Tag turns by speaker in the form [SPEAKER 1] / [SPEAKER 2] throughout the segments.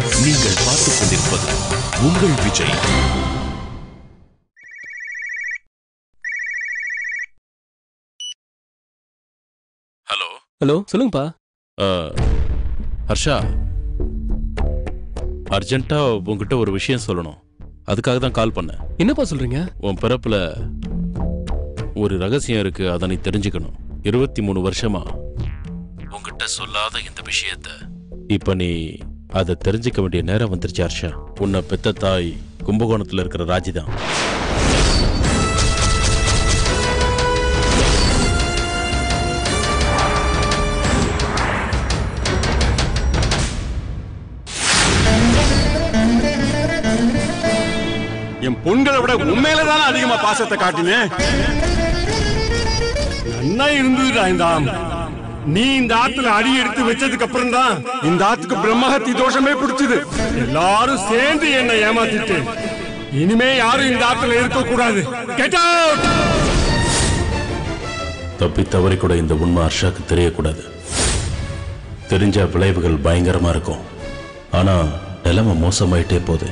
[SPEAKER 1] நீங்கள் பார்த்துக் கொண்டிருப்பது உங்கள் விஜய். ஹலோ
[SPEAKER 2] ஹலோ, சொல்லுங்கப்பா.
[SPEAKER 1] ஹர்ஷா, அர்ஜென்ட்டா உங்ககிட்ட ஒரு விஷயம் சொல்லணும். அதுக்காக தான் கால் பண்ணேன்.
[SPEAKER 2] என்னப்பா சொல்றீங்க?
[SPEAKER 1] உன் பிறப்புல ஒரு ரகசியம் இருக்கு, அதை நீ தெரிஞ்சுக்கணும். 23 வருஷமா உங்ககிட்ட சொல்லாத இந்த விஷயத்த இப்ப நீ அதை தெரிஞ்சுக்க வேண்டிய நேரம் வந்துருச்சு ஹர்ஷா. உன்னை பெத்த தாய் கும்பகோணத்துல இருக்கிற ராஜிதான்.
[SPEAKER 3] என் பொண்களை விட உண்மையிலதானே அதிகமா பாசத்தை காட்டினேன். நன்னா இருந்ததுடா இந்த ஆம். நீ இந்த ஆத்துல அடி எடுத்து வச்சதுக்கு அப்புறம் தான் இந்த ஆத்துக்கு பிரம்மஹத்தி தோஷமே பிடிச்சது. எல்லாரும் சேர்ந்து என்னை ஏமாத்திட்டு இனிமே யாரும் இந்த ஆத்துல இருக்க கூடாது. Get out.
[SPEAKER 1] தப்பி தவறி கூட இந்த உண்மை ஹர்ஷாக்கு தெரியக்கூடாது. தெரிஞ்ச விளைவுகள் பயங்கரமா இருக்கும். ஆனா நிலைமை மோசமாயிட்டே போகுது.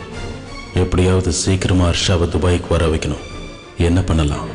[SPEAKER 1] எப்படியாவது சீக்கிரமா ஹர்ஷாவை துபாய்க்கு வர வைக்கணும். என்ன பண்ணலாம்?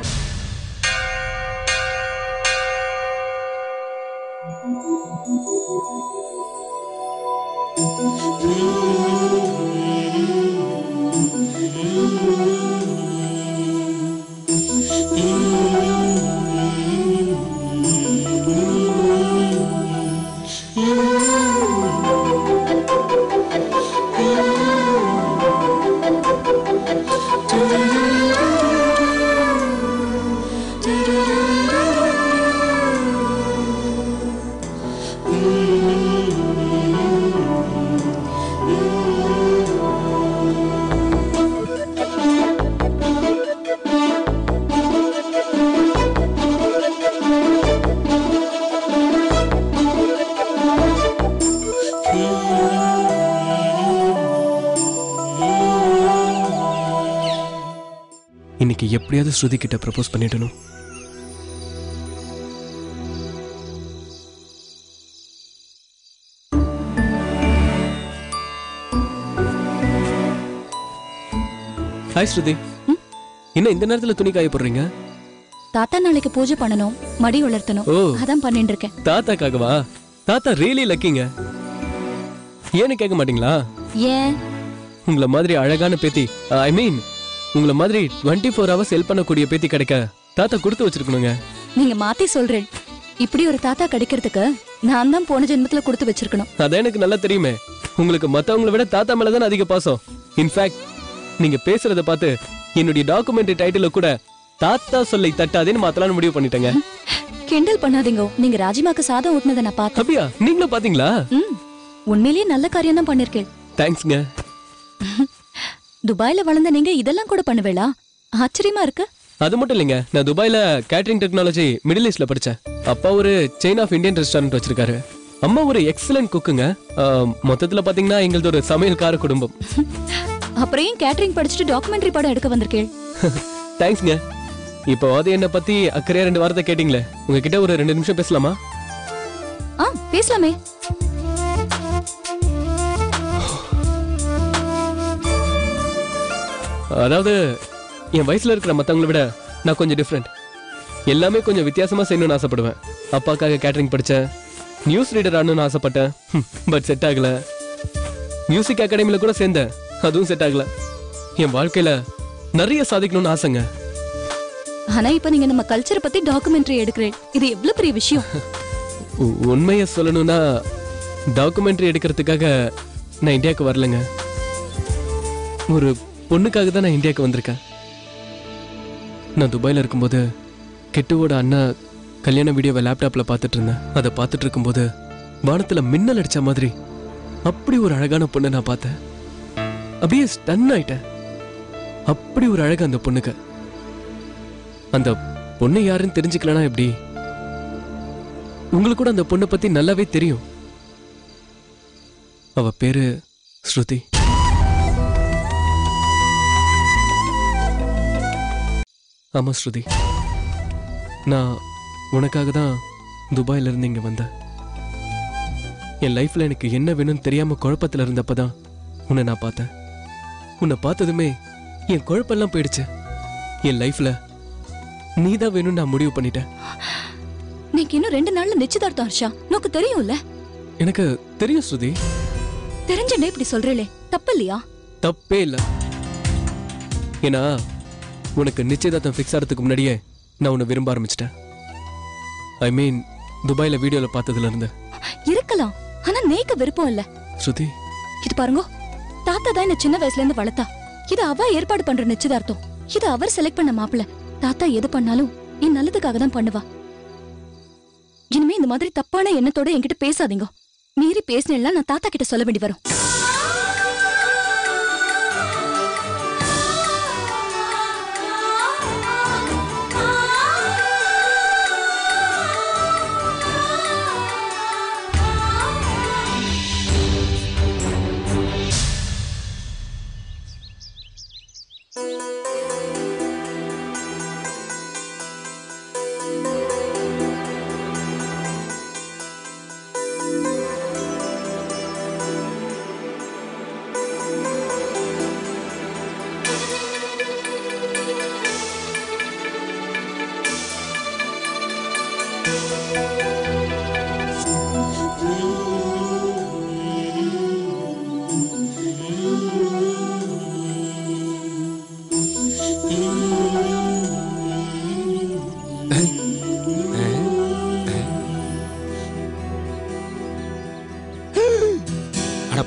[SPEAKER 2] இன்னைக்கு எப்படியாவது ஸ்ருதி கிட்ட ப்ரப்போஸ் பண்ணிடணும். ஹாய் ஸ்ருதி. என்ன இந்த நேரத்துல துணி காய போடுறீங்க?
[SPEAKER 4] தாத்தா நாளைக்கு பூஜை பண்ணணும், மடி உலர்த்தணும். அதான் பண்ணிட்டு இருக்கேன்.
[SPEAKER 2] தாத்தாக்காகவா? தாத்தா ரியலி லக்கிங்க. ஏன்னு கேட்க மாட்டீங்களா?
[SPEAKER 4] ஏன்?
[SPEAKER 2] உங்களை மாதிரி அழகான பேத்தி, ஐ மீன் உங்களை மாதிரி 24 hours ஹெல்ப் பண்ணக்கூடிய பேத்தி கிடைக்க தாத்தா கொடுத்து வச்சிருக்கணுங்க.
[SPEAKER 4] நீங்க மாத்தி சொல்றேன். இப்படி ஒரு தாத்தா கிடைக்கிறதுக்கு நான் தான் போன ஜென்மத்துல கொடுத்து வச்சிருக்கணும்.
[SPEAKER 2] அதான் எனக்கு நல்லா தெரியுமே. உங்களுக்கு மத்தவங்களை விட தாத்தா மேலதான் அதிக பாசம். இன்ஃபேக்ட் நீங்க பேசுறத பார்த்து என்னுடைய டாக்குமெண்ட்ரி டைட்டில கூட தாத்தா சொல்லை தட்டாதேன்னு மாத்தலாம்னு முடிவு பண்ணிட்டேங்க.
[SPEAKER 4] கிண்டல் பண்ணாதீங்க. நீங்க ராஜிமாக்கு சாதம் ஊட்டினதை நான் பார்த்தேன்.
[SPEAKER 2] அப்படியா? நீங்களும் பாத்தீங்களா?
[SPEAKER 4] உண்மையிலேயே நல்ல காரியம் தான் பண்ணிருக்கேன்.
[SPEAKER 2] தேங்க்ஸ்ங்க.
[SPEAKER 4] துபாயில வளர்ந்த நீங்க இதெல்லாம் கூட பண்ணுவேளா? ஆச்சரியமா இருக்கு.
[SPEAKER 2] அது மட்டும் இல்லைங்க, நான் துபாயில கேட்டரிங் டெக்னாலஜி மிடில் ஈஸ்ட்ல படிச்சேன். அப்பா ஒரு செயின் ஆஃப் இந்தியன் ரெஸ்டாரண்ட் வச்சிருக்காரு. அம்மா ஒரு எக்ஸலன்ட் குக்குங்க. மொத்தத்துல பாத்தீங்கன்னா எங்களது ஒரு சமையல்கார குடும்பம்.
[SPEAKER 4] அப்புறம் ஏன் கேட்டரிங் படிச்சுட்டு டாக்குமெண்ட்ரி படம் எடுக்க வந்திருக்கேன்?
[SPEAKER 2] தேங்க்ஸ்ங்க. இப்போ அது என்ன பத்தி அக்கறையா 2 வார்த்தை கேட்டீங்களே, உங்ககிட்ட ஒரு 2 நிமிஷம் பேசலாமா?
[SPEAKER 4] பேசலாமே.
[SPEAKER 2] அதாவது என் வயசுல இருக்கிற மத்தவங்களை விட நான் கொஞ்சம் டிஃப்ரெண்ட். எல்லாமே கொஞ்சம் வித்தியாசமா செய்யணும்னு ஆசைப்படுவேன். அப்பாக்காக கேட்டரிங் படிச்சேன். நியூஸ் ரீடர் ஆகணும்னு ஆசைப்பட்டேன். பட் செட் ஆகல. மியூசிக் அகாடமில கூட சேர்ந்தேன். அதுவும் செட் ஆகல. என் வாழ்க்கையில நிறைய சாதிக்கணும்னு ஆசைங்க.
[SPEAKER 4] ஆனா இப்ப நீங்க நம்ம கல்ச்சரை பத்தி டாக்குமெண்ட்ரி எடுக்கிறேன். இது எவ்வளவு பெரிய விஷயம்.
[SPEAKER 2] உண்மையை சொல்லணும்னா டாக்குமெண்ட்ரி எடுக்கிறதுக்காக நான் இந்தியாவுக்கு வரலங்க. ஒரு பொண்ணுக்காக தான் நான் இந்தியாவுக்கு வந்திருக்கேன். நான் துபாயில இருக்கும்போது கெட்டுவோட அண்ணா கல்யாண வீடியோவை லேப்டாப்ல பார்த்துட்டு இருந்தேன். அதை பார்த்துட்டு இருக்கும்போது வானத்துல மின்னல் அடிச்ச மாதிரி அப்படி ஒரு அழகான பொண்ணை நான் பார்த்தேன். அப்படியே ஸ்டன் ஆயிட்டேன். அப்படி ஒரு அழகு அந்த பொண்ணுக்கு. அந்த பொண்ணு யாருன்னு தெரிஞ்சுக்கலனா எப்படி? உங்களுக்கு கூட அந்த பொண்ணை பத்தி நல்லாவே தெரியும். அவ பேரு ஸ்ருதி. ஆமா ஸ்ருதி, நான் உனக்காக தான் துபாயில இருந்து இங்க வந்தேன். என் லைஃப்ல எனக்கு என்ன வேணும்னு தெரியாம குழப்பத்துல இருந்தப்பதான் உன்னை நான் பார்த்தேன். உன்னை பார்த்ததுமே என் குழப்பெல்லாம் போயிடுச்சு. என் லைஃப்ல நீதான் வேணும்னு நான் முடிவு பண்ணிட்டேன்.
[SPEAKER 4] நீக்கு இன்னும் 2 நாள்ல நிச்சயதார்த்தம் ஹர்ஷா. உனக்கு தெரியும்ல?
[SPEAKER 2] எனக்கு தெரியும் ஸ்ருதி.
[SPEAKER 4] தெரிஞ்சனே இப்படி சொல்றேளே, தப்பு இல்லையா?
[SPEAKER 2] தப்பே இல்ல. ஏன்னா உனக்கு நிச்சயதார்த்தம் ஃபிக்ஸ் ஆகிறதுக்கு முன்னாடியே நான் உன்னை விரும்ப ஆரம்பிச்சிட்டேன். ஐ மீன் துபாயில வீடியோல பார்த்ததுல இருந்து.
[SPEAKER 4] இருக்கலாம், ஆனா நேக்கு விருப்பம் இல்ல.
[SPEAKER 2] ஸ்ருதி,
[SPEAKER 4] இது பாருங்க, தாத்தா தான் என்ன சின்ன வயசுல இருந்து வளர்த்தா. இது அவ ஏற்பாடு பண்ற நிச்சயதார்த்தம். இது அவர் செலக்ட் பண்ண மாப்பிள்ள. தாத்தா எது பண்ணாலும் என் நல்லதுக்காக தான் பண்ணுவா. இனிமே இந்த மாதிரி தப்பான எண்ணத்தோட என்கிட்ட பேசாதீங்க. மீறி பேசினா நான் தாத்தா கிட்ட சொல்ல வேண்டி வரும்.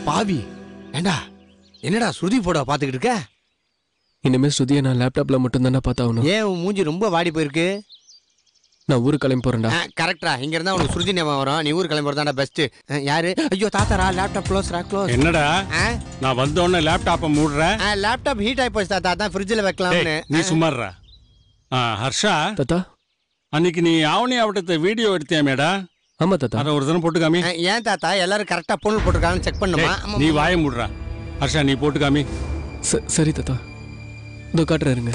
[SPEAKER 5] பாவி, ஏண்டா என்னடா ஸ்ருதி போட்டோ பாத்துக்கிட்டு இருக்க?
[SPEAKER 2] இனிமே ஸ்ருதியை நான் லேப்டாப்ல மட்டும் தானே பார்த்தாகணும்.
[SPEAKER 5] ஏன் உன் மூஞ்சி ரொம்ப வாடி போயிருக்கு?
[SPEAKER 2] நான் ஊருக்கு கிளம்பி போறேன்டா.
[SPEAKER 5] கரெக்டா, இங்க இருந்தா உனக்கு ஸ்ருதி ஞாபகம் வரும். நீ ஊருக்கு கிளம்பி போறதாண்டா பெஸ்ட். யாரு? ஐயோ தாத்தாரா, லேப்டாப் க்ளோஸ் க்ளோஸ்.
[SPEAKER 3] என்னடா நான் வந்த உடனே லேப்டாப்பை மூடுறேன்?
[SPEAKER 5] லேப்டாப் ஹீட் ஆகி போச்சு தாத்தா, அதான் ஃப்ரிட்ஜில் வைக்கலாம்னு.
[SPEAKER 3] நீ சும்மாடுறா. ஹர்ஷா,
[SPEAKER 2] தாத்தா
[SPEAKER 3] அன்னைக்கு நீ ஆவணி ஆவட்டத்தை வீடியோ எடுத்தியாமேடா?
[SPEAKER 2] ஆமா தாத்தா.
[SPEAKER 3] அதை ஒரு தினம் போட்டுக்காமி.
[SPEAKER 5] ஏன் தாத்தா எல்லாரும் கரெக்டா பொருள் போட்டுருக்காங்கன்னு செக் பண்ணுமா?
[SPEAKER 3] நீ வாய மூடுறா. ஹர்ஷா நீ போட்டுக்காமி.
[SPEAKER 2] சரி தாத்தா, இதோ காட்டுறாருங்க.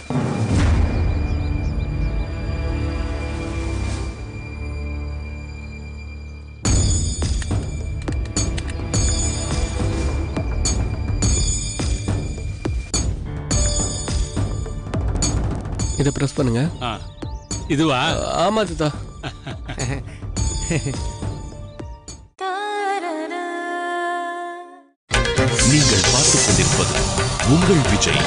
[SPEAKER 2] இதை பிரஸ் பண்ணுங்க.
[SPEAKER 3] இதுவா?
[SPEAKER 2] ஆமா தாத்தா.
[SPEAKER 6] நீங்கள் பார்த்துக் கொண்டிருப்பது உங்கள் விஜய்.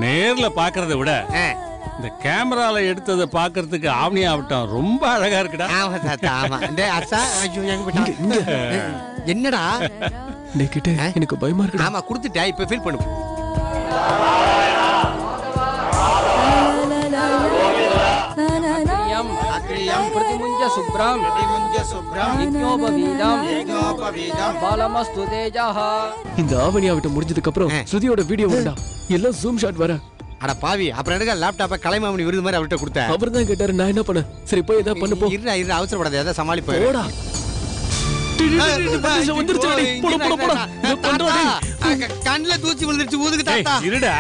[SPEAKER 3] நேர்ல பாக்குறத விட இந்த கேமரால எடுத்ததை பாக்குறதுக்கு ஆவணி ஆவட்டம் ரொம்ப அழகா இருக்குடா.
[SPEAKER 5] ஆமா தாத்தா, ஆமா. என்னடா
[SPEAKER 2] கிட்ட எனக்கு பயமா இருக்கு.
[SPEAKER 5] ஆமா கொடுத்துட்டேன், இப்ப ஃபீல் பண்ணு.
[SPEAKER 2] இந்த ஆவணி ஆவட்டம் முடிஞ்சதுக்கு அப்புறம் ஸ்ருதியோட வீடியோ வேண்டாம், எல்லாம் ஜூம் ஷாட் வர.
[SPEAKER 5] அட பாவி, அப்புறம் எடுக்க லேப்டாப்ப கலைமாமணி விருது மாதிரி அவர்கிட்ட கொடுத்தேன்.
[SPEAKER 2] அவர் தான் கேட்டாரு, நான் என்ன பண்ணேன்? சரி போய் ஏதாவது பண்ணு போ.
[SPEAKER 5] இரு அவசரப்படாத, ஏதாவது சமாளிப்போம்.
[SPEAKER 2] போடா.
[SPEAKER 5] கண்ணுல தூசி விழுந்துருச்சு, ஊதுக்கு தாத்தா.
[SPEAKER 3] இருடா.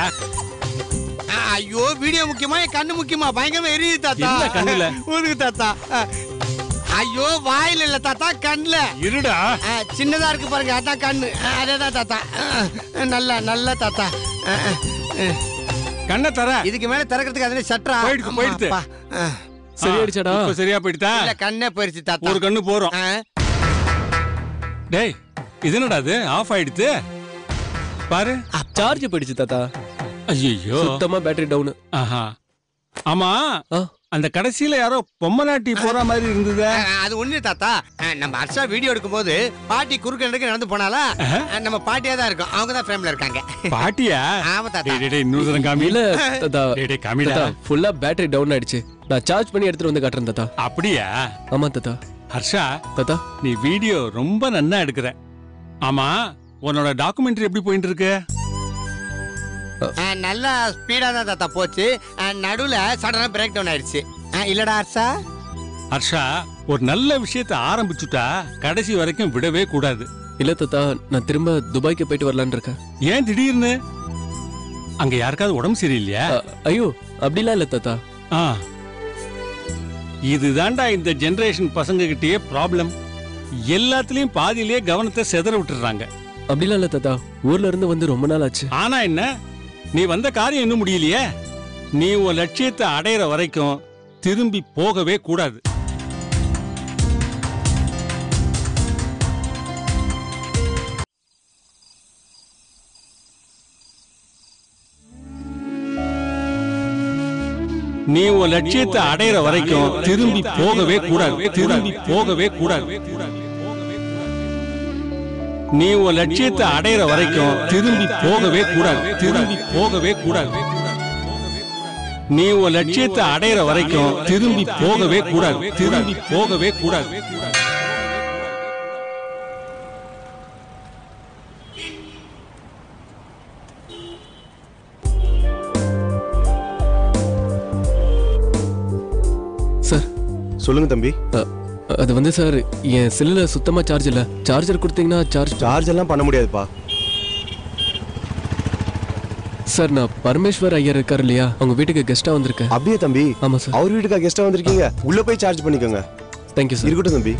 [SPEAKER 5] ஐயோ, வீடியோ முக்கியமா என் கண்ணு முக்கியமா? பயங்கரமா எரியுது தாத்தா.
[SPEAKER 3] கண்ணுல
[SPEAKER 5] ஊதுக்கு தாத்தா. ஐயோ, வாயில இல்ல தாத்தா, கண்ணுல.
[SPEAKER 3] இருடா.
[SPEAKER 5] சின்னதா இருக்கு பாருங்க, அதான் கண்ணு. அதேதான் தாத்தா. நல்ல தாத்தா.
[SPEAKER 3] கண்ணை தர.
[SPEAKER 5] இதுக்கு மேல திறக்கிறதுக்கு அதுல சட்டரா
[SPEAKER 3] போயிடுச்சு.
[SPEAKER 2] சரியாடிச்சடா?
[SPEAKER 3] சரியா போயிட்டா?
[SPEAKER 5] இல்ல, கண்ணே போயிருச்சு தாத்தா.
[SPEAKER 3] ஒரு கண்ணு போறோம். டேய், இது என்னடா இது? ஆஃப் ஆயிடுச்சு பாரு.
[SPEAKER 2] சார்ஜ் போயிடுச்சு தாத்தா.
[SPEAKER 3] ஐயோ,
[SPEAKER 2] சுத்தமா பேட்டரி டவுன்.
[SPEAKER 3] ஆஹா. ஆமா, அந்த கடைசியில யாரோ பொம்மநாட்டி போற மாதிரி இருந்தது.
[SPEAKER 5] அது ஒண்ணு தாத்தா, நம்ம ஹர்ஷா வீடியோ எடுக்கும் போது பாட்டி குறுக்க நடந்து போனாலா, நம்ம பாட்டியா தான் இருக்கும். அவங்க தான் ஃப்ரேம்ல இருக்காங்க.
[SPEAKER 3] பாட்டியா?
[SPEAKER 5] ஆமா தாத்தா.
[SPEAKER 3] இன்னொரு காமில காமிடா.
[SPEAKER 2] ஃபுல்லா பேட்டரி டவுன் ஆயிடுச்சு. நான் சார்ஜ் பண்ணி எடுத்துட்டு வந்து காட்டுறேன் தாத்தா.
[SPEAKER 3] அப்படியா?
[SPEAKER 2] ஆமா தாத்தா.
[SPEAKER 3] ஹர்ஷா
[SPEAKER 2] தாத்தா,
[SPEAKER 3] நீ வீடியோ ரொம்ப நன்னா எடுக்கிற. ஆமா, உன்னோட டாக்குமெண்ட்ரி எப்படி போயிட்டு இருக்கு?
[SPEAKER 5] நல்லா ஸ்பீடா தான் தாத்தா போச்சு. நடுவுல சடனா பிரேக் டவுன் ஆயிடுச்சு. இல்லடா ஹர்ஷா?
[SPEAKER 3] ஹர்ஷா, ஒரு நல்ல விஷயத்தை ஆரம்பிச்சுட்டா கடைசி வரைக்கும் விடவே கூடாது.
[SPEAKER 2] இல்ல தாத்தா, நான் திரும்ப துபாய்க்கு போயிட்டு வரலான்னு இருக்கேன்.
[SPEAKER 3] ஏன் திடீர்னு? அங்க யாருக்காவது உடம்பு சரியில்லையா?
[SPEAKER 2] ஐயோ அப்படிலாம் இல்ல தாத்தா.
[SPEAKER 3] இதுதான்டா இந்த ஜெனரேஷன் பசங்க கிட்டயே ப்ராப்ளம். எல்லாத்துலயும் பாதியிலேயே கவனத்தை செதற விட்டுறாங்க.
[SPEAKER 2] அப்படிலாம் இல்ல தாத்தா, ஊர்ல இருந்து வந்து ரொம்ப நாள் ஆச்சு.
[SPEAKER 3] ஆனா என்ன, நீ வந்த காரியம் இன்னும் முடியலையே. நீ உன் லட்சியத்தை அடையிற வரைக்கும் திரும்பி போகவே கூடாது. நீ உன் லட்சியத்தை அடையிற வரைக்கும் திரும்பி போகவே கூடாது. திரும்பி போகவே கூடாது. நீ உன் லட்சியத்தை அடையிற வரைக்கும் திரும்பி போகவே கூடாது. திரும்பி போகவே கூடாது. நீ உன் லட்சியத்தை அடையிற வரைக்கும் திரும்பி போகவே கூடாது. திரும்பி போகவே கூடாது.
[SPEAKER 2] சார்
[SPEAKER 7] சொல்லுங்க தம்பி.
[SPEAKER 2] அது வந்து சார், என் செல்லுல சுத்தமா சார்ஜ் இல்ல. சார்ஜர் கொடுத்தீங்கன்னா
[SPEAKER 7] சார்ஜ் எல்லாம் பண்ண முடியாதுப்பா.
[SPEAKER 2] சார், நான் பரமேஸ்வர் ஐயர் இருக்காரு இல்லையா, அவங்க வீட்டுக்கு கெஸ்டா வந்திருக்கேன்.
[SPEAKER 7] அப்படியே தம்பி?
[SPEAKER 2] ஆமா சார்.
[SPEAKER 7] அவர் வீட்டுக்கா கெஸ்டா வந்திருக்கீங்க? உள்ள போய் சார்ஜ் பண்ணிக்கோங்க.
[SPEAKER 2] Thank you sir.
[SPEAKER 7] இருக்கட்டும் தம்பி.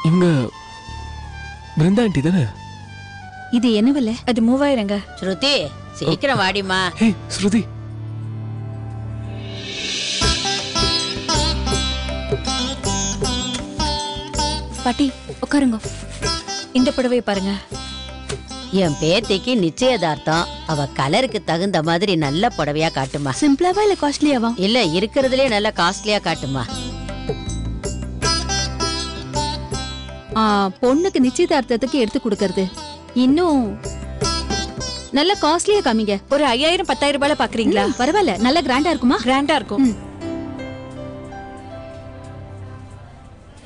[SPEAKER 2] இவங்க பிருந்தா ஆண்டி தானே?
[SPEAKER 4] இது என்ன விலை? அது 3000ங்க.
[SPEAKER 8] ஸ்ருதி, சீக்கிரம் வாடிமா.
[SPEAKER 2] ஹே ஸ்ருதி.
[SPEAKER 4] பாட்டி உட்காருங்க. இந்த புடவையை பாருங்க.
[SPEAKER 8] என் பேத்திக்கு நிச்சயதார்த்தம். அவ கலருக்கு தகுந்த மாதிரி நல்ல புடவையா காட்டுமா.
[SPEAKER 4] சிம்பிளாவா இல்ல காஸ்ட்லியாவா?
[SPEAKER 8] இல்ல, இருக்கிறதுலே நல்ல காஸ்ட்லியா காட்டுமா.
[SPEAKER 4] பொண்ணுக்கு நிச்சயதார்த்தத்துக்கு எடுத்து கொடுக்கறது இன்னும் நல்ல காஸ்ட்லியா காமிங்க. ஒரு 5000 10,000 ரூபாய் பாக்குறீங்களா? பரவாயில்ல, நல்ல கிராண்டா இருக்குமா? கிராண்டா இருக்கும்.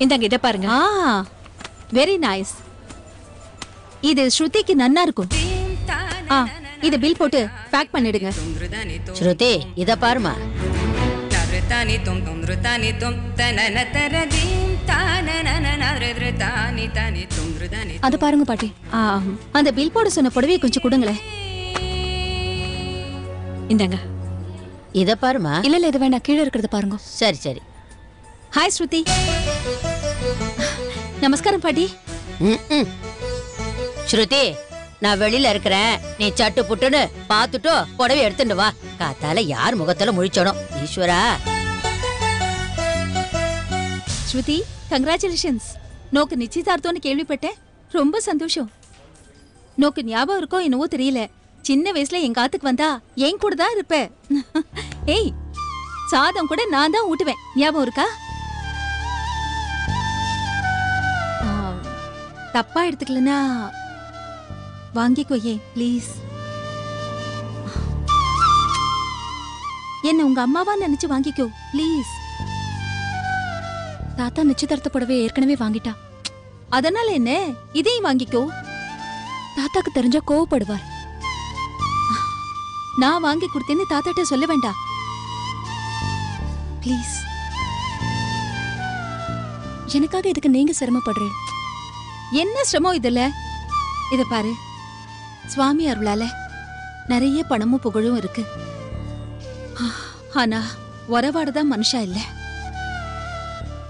[SPEAKER 4] இந்தாங்க, இத பாருங்க. Very nice. இது ஸ்ருதிக்கு நன்னா இருக்கும். இது பில் போட்டு பேக் பண்ணிடுங்க.
[SPEAKER 8] ஸ்ருதி, இத பாருமா.
[SPEAKER 4] அது பாருங்க பாட்டி. அந்த பில் போட சொன்ன புடவையை கொஞ்சம் கொடுங்களேன். இந்தாங்க.
[SPEAKER 8] இத பாருமா.
[SPEAKER 4] இல்ல இல்ல, இது வேண்டாம், கீழே இருக்கிறத பாருங்க.
[SPEAKER 8] சரி சரி.
[SPEAKER 4] ஹாய் ஸ்ருதி. நமஸ்காரம் பாட்டி.
[SPEAKER 8] ஸ்ருதி, நான் வெளியில இருக்கிறேன். நீ சட்டு புட்டுன்னு பாத்துட்டு புடவை எடுத்துட்டு வா. காத்தால யார் முகத்துல முழிச்சணும். ஈஸ்வரா.
[SPEAKER 4] ஸ்ருதி, கங்க்ராச்சுலேஷன்ஸ். நோக்கு நிச்சயதார்த்தம்னு கேள்விப்பட்டேன். ரொம்ப சந்தோஷம். நோக்கு ஞாபகம் இருக்கோ என்னவோ தெரியல, சின்ன வயசுல எங்க ஆத்துக்கு வந்தா என் கூட தான் இருப்ப. ஏய், சாதம் கூட நான் தான் ஊட்டுவேன். ஞாபகம் இருக்கா? தப்பா எடுத்துக்கலனா வாங்கிக்கோயே ப்ளீஸ். என்ன உங்க அம்மாவா நினைச்சு வாங்கிக்கோ ப்ளீஸ். தாத்தா நிச்சயதார்த்த புடவை ஏற்கனவே வாங்கிட்டா. அதனால என்ன, இதையும் வாங்கிக்கோ. தாத்தாக்கு தெரிஞ்சா கோவப்படுவார். நான் வாங்கி கொடுத்தேன்னு தாத்தாட்ட சொல்ல வேண்டாம் ப்ளீஸ். எனக்காக இதுக்கு நீங்க சிரமப்படுறேன். என்ன சிரமம் இதுல? இத பாரு, சுவாமி அருளால நிறைய பணமும் புகழும் இருக்கு. ஆனா உறவாடுதான் மனுஷா இல்ல.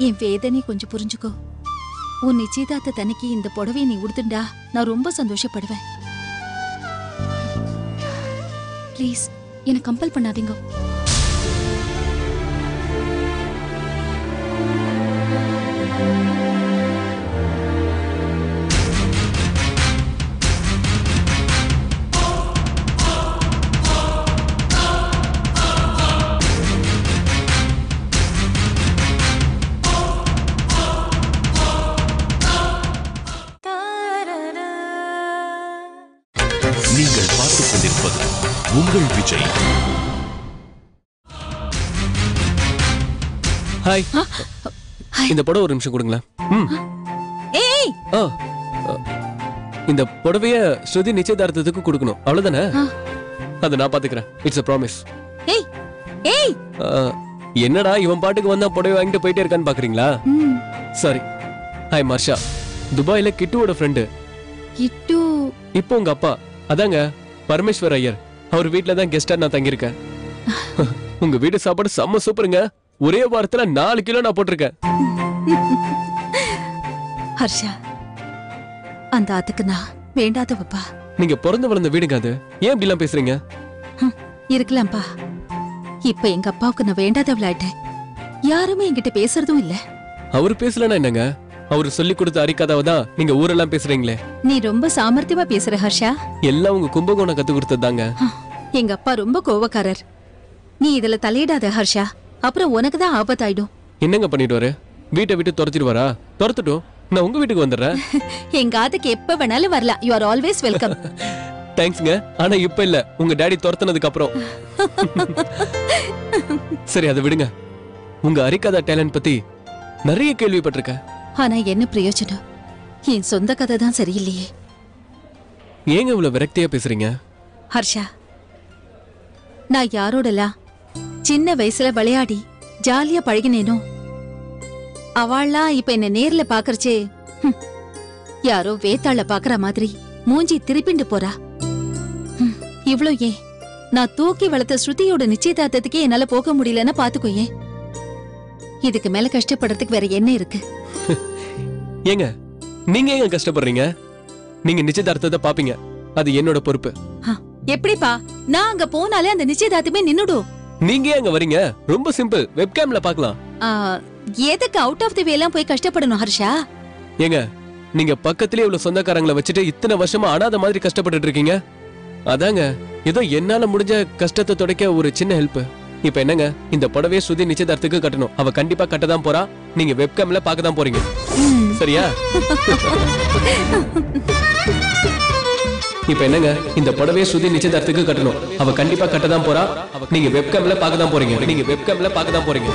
[SPEAKER 4] என் வேதனை கொஞ்சம் புரிஞ்சுக்கோ. உன் நிச்சயதார்த்த தனிக்கு இந்த புடவையை நீ உடுத்துண்டா நான் ரொம்ப சந்தோஷப்படுவேன். ப்ளீஸ், என்னை கம்பல் பண்ணாதீங்க.
[SPEAKER 6] நீங்கள் பார்த்துக் கொண்டிருப்பது உங்கள் விஜய்.
[SPEAKER 2] ஹாய். இந்த புடவை ஒரு நிமிஷம் கொடுங்களேன்.
[SPEAKER 4] ஏய்
[SPEAKER 2] ஆ, இந்த புடவைய ஸ்ருதி நிச்சயதார்த்தத்துக்கு கொடுக்கணும், அவ்வளவுதானே? அதை நான் பாத்துக்கிறேன். It's a promise.
[SPEAKER 4] ஏய் ஏய்
[SPEAKER 2] என்னடா இவன் பாட்டுக்கு வந்தா புடவை வாங்கிட்டு போயிட்டே இருக்கான்னு பாக்குறீங்களா? சாரி. ஹாய் மர்ஷா, துபாயில கிட்டுவோட ஃப்ரெண்டு.
[SPEAKER 4] கிட்டு
[SPEAKER 2] இப்போ உங்க அப்பா அதாங்க பரமேஸ்வர் ஐயர், அவர் வீட்ல தான் கெஸ்டா நான் தங்கியிருக்கேன். உங்க வீட்டு சாப்பாடு செம்ம சூப்பருங்க. ஒரே வாரத்துல 4 கிலோ நான் போட்டிருக்கேன்.
[SPEAKER 4] ஹர்ஷா, அந்த ஆத்துக்கு நான் வேண்டாதவப்பா.
[SPEAKER 2] நீங்க பிறந்து வளர்ந்த வீடுங்க அது, ஏன் இப்படி எல்லாம் பேசுறீங்க?
[SPEAKER 4] இருக்கலாம்ப்பா. இப்ப எங்க அப்பாவுக்கு நான் வேண்டாதவளாயிட்டேன். யாருமே என்கிட்ட பேசுறதும் இல்ல.
[SPEAKER 2] அவரு பேசலன்னா என்னங்க? அவரு சொல்லி கொடுத்த அரிக்காதாவ தான் நீங்க ஊரெல்லாம் பேசுறீங்களே.
[SPEAKER 4] நீ ரொம்ப சாமர்த்தியமா பேசுற ஹர்ஷா.
[SPEAKER 2] எல்லாம் உங்க கும்பகோணம் கத்து கொடுத்ததாங்க.
[SPEAKER 4] எங்க அப்பா ரொம்ப கோவக்காரர். நீ இதுல தலையிடாத ஹர்ஷா, அப்புறம் உனக்கு தான் ஆபத்தாயிடும்.
[SPEAKER 2] என்னங்க பண்ணிடுவாரு? வீட்டை விட்டு துரத்திடுவாரா? துரத்துட்டும், நான் உங்க வீட்டுக்கு வந்துடுறேன்.
[SPEAKER 4] எங்க ஆத்துக்கு எப்ப வேணாலும் வரலாம். You are always welcome.
[SPEAKER 2] தேங்க்ஸ்ங்க, ஆனா இப்ப இல்ல, உங்க டாடி துரத்துனதுக்கு அப்புறம். சரி அதை விடுங்க. உங்க அரிக்காதா டேலண்ட் பத்தி நிறைய கேள்விப்பட்டிருக்கேன்.
[SPEAKER 4] ஆனா என்ன பிரயோஜனம்? என் சொந்த கதை தான் சரியில்லையே.
[SPEAKER 2] ஏங்க இவ்வளவு விரக்தியா பேசுறீங்க?
[SPEAKER 4] ஹர்ஷா, நான் யாரோடலாம் சின்ன வயசுல விளையாடி ஜாலியா பழகினேனோ அவள்லாம் இப்ப என்ன நேர்ல பாக்கறச்சே யாரோ வேத்தாள பாக்குற மாதிரி மூஞ்சி திருப்பிண்டு போறா. இவ்ளோ ஏன் நான் தூக்கி வளர்த்த ஸ்ருதியோட நிச்சயதார்த்தத்துக்கே என்னால போக முடியலன்னா பாத்துக்கோயே. இதுக்கு மேல கஷ்டப்படுறதுக்கு வேற என்ன இருக்கு?
[SPEAKER 2] ஏங்க நீங்க ஏங்க கஷ்டப்படுறீங்க? நீங்க நிச்சயதார்த்தத்தை பாப்பீங்க, அது என்னோட பொறுப்பு.
[SPEAKER 4] எப்படிப்பா? நான் அங்க போனாலே அந்த நிச்சயதார்த்தமே நின்னுடும்.
[SPEAKER 2] நீங்க ஏன் அங்க வரீங்க? ரொம்ப சிம்பிள், வெப்கேம்ல பார்க்கலாம்.
[SPEAKER 4] எதுக்கு அவுட் ஆஃப் தி வே எல்லாம் போய் கஷ்டப்படணும் ஹர்ஷா?
[SPEAKER 2] ஏங்க நீங்க பக்கத்திலே இவ்வளவு சொந்தக்காரங்களை வச்சுட்டு இத்தனை வருஷமா அனாத மாதிரி கஷ்டப்பட்டுட்டு இருக்கீங்க. அதாங்க ஏதோ என்னால முடிஞ்ச கஷ்டத்தை துடைக்க ஒரு சின்ன ஹெல்ப். இப்ப என்னங்க, இந்த புடவைய ஸ்ருதி நிச்சயதார்த்தத்துக்கு கட்டணும். அவ கண்டிப்பா கட்டதான் போறா. நீங்க வெப்கேம்ல பார்க்க தான் போறீங்க, சரியா? இப்ப என்னங்க, இந்த புடவைய ஸ்ருதி நிச்சயதார்த்தத்துக்கு கட்டணும். அவ கண்டிப்பா கட்டதான் போறா. நீங்க வெப்கேம்ல பார்க்க தான் போறீங்க.